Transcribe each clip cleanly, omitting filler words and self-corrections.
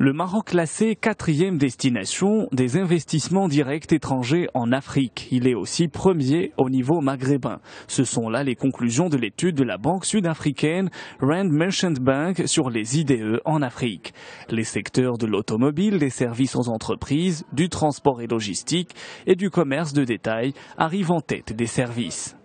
Le Maroc classé 4e destination des investissements directs étrangers en Afrique. Il est aussi premier au niveau maghrébin. Ce sont là les conclusions de l'étude de la banque sud-africaine Rand Merchant Bank sur les IDE en Afrique. Les secteurs de l'automobile, des services aux entreprises, du transport et logistique et du commerce de détail arrivent en tête des services.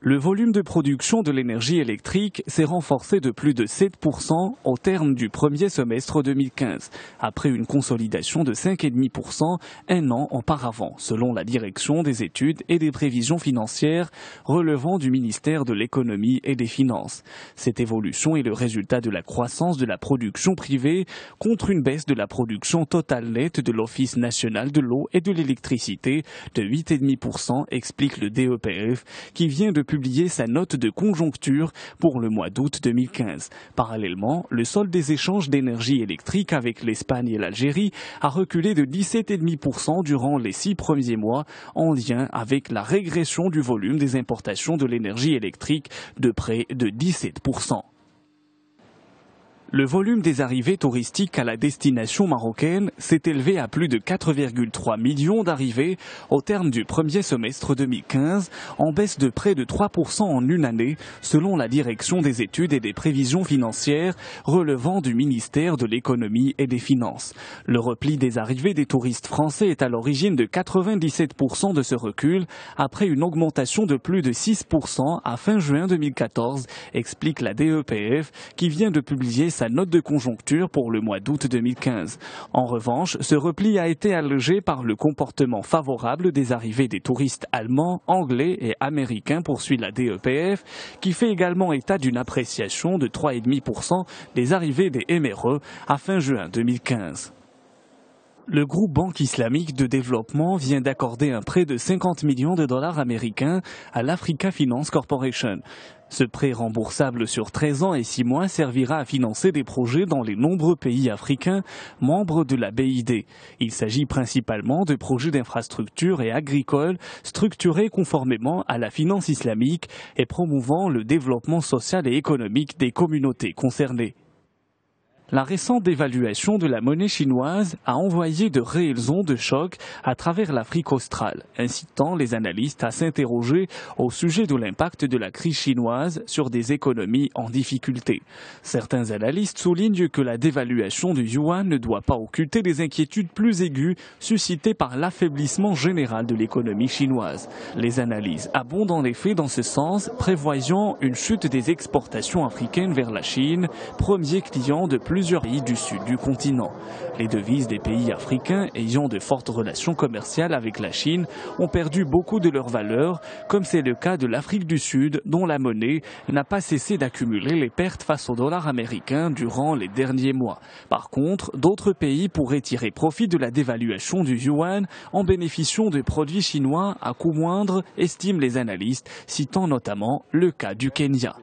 Le volume de production de l'énergie électrique s'est renforcé de plus de 7% au terme du premier semestre 2015, après une consolidation de 5,5% un an auparavant, selon la direction des études et des prévisions financières relevant du ministère de l'économie et des finances. Cette évolution est le résultat de la croissance de la production privée contre une baisse de la production totale nette de l'Office national de l'eau et de l'électricité de 8,5%, explique le DEPF, qui vient de publié sa note de conjoncture pour le mois d'août 2015. Parallèlement, le solde des échanges d'énergie électrique avec l'Espagne et l'Algérie a reculé de 17,5% durant les 6 premiers mois, en lien avec la régression du volume des importations de l'énergie électrique de près de 17%. Le volume des arrivées touristiques à la destination marocaine s'est élevé à plus de 4,3 millions d'arrivées au terme du premier semestre 2015, en baisse de près de 3% en une année, selon la direction des études et des prévisions financières relevant du ministère de l'économie et des finances. Le repli des arrivées des touristes français est à l'origine de 97% de ce recul, après une augmentation de plus de 6% à fin juin 2014, explique la DEPF, qui vient de publier sa note de conjoncture pour le mois d'août 2015. En revanche, ce repli a été allégé par le comportement favorable des arrivées des touristes allemands, anglais et américains, poursuit la DEPF, qui fait également état d'une appréciation de 3,5% des arrivées des MRE à fin juin 2015. Le groupe Banque islamique de développement vient d'accorder un prêt de 50 millions de dollars américains à l'Africa Finance Corporation. Ce prêt remboursable sur 13 ans et 6 mois servira à financer des projets dans les nombreux pays africains membres de la BID. Il s'agit principalement de projets d'infrastructures et agricoles structurés conformément à la finance islamique et promouvant le développement social et économique des communautés concernées. La récente dévaluation de la monnaie chinoise a envoyé de réelles ondes de choc à travers l'Afrique australe, incitant les analystes à s'interroger au sujet de l'impact de la crise chinoise sur des économies en difficulté. Certains analystes soulignent que la dévaluation du yuan ne doit pas occulter des inquiétudes plus aiguës suscitées par l'affaiblissement général de l'économie chinoise. Les analyses abondent en effet dans ce sens, prévoyant une chute des exportations africaines vers la Chine, premier client de plusieurs pays du sud du continent. Les devises des pays africains ayant de fortes relations commerciales avec la Chine ont perdu beaucoup de leur valeur, comme c'est le cas de l'Afrique du Sud, dont la monnaie n'a pas cessé d'accumuler les pertes face au dollar américain durant les derniers mois. Par contre, d'autres pays pourraient tirer profit de la dévaluation du yuan en bénéficiant de produits chinois à coût moindre, estiment les analystes, citant notamment le cas du Kenya.